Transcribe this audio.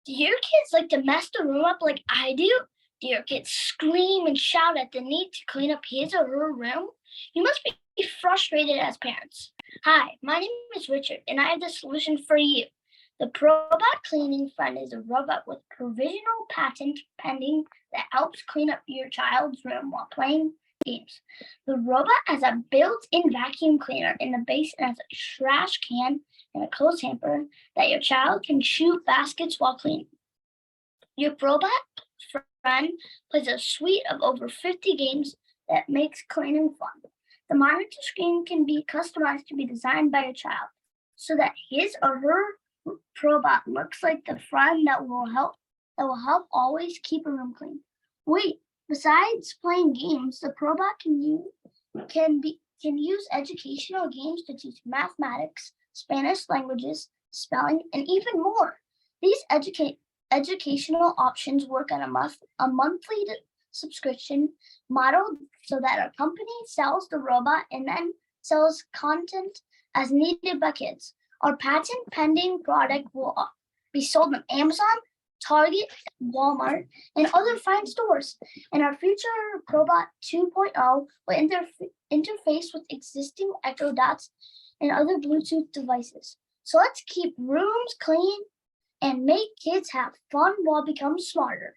Do your kids like to mess the room up like I do? Do your kids scream and shout at the need to clean up his or her room? You must be frustrated as parents. Hi, my name is Richard, and I have the solution for you. The Probot Cleaning Friend is a robot with provisional patent pending that helps clean up your child's room while playing games. The robot has a built-in vacuum cleaner in the base and has a trash can and a clothes hamper that your child can shoot baskets while cleaning. Your robot friend plays a suite of over 50 games that makes cleaning fun. The monitor screen can be customized to be designed by your child so that his or her robot looks like the friend that will help always keep a room clean. Wait, besides playing games, the robot can use educational games to teach mathematics, Spanish languages, spelling, and even more. These educational options work on a monthly subscription model so that a company sells the robot and then sells content as needed by kids. Our patent pending product will be sold on Amazon, Target, Walmart, and other fine stores. And our future Probot 2.0 will interface with existing Echo Dots and other Bluetooth devices. So let's keep rooms clean and make kids have fun while becoming smarter.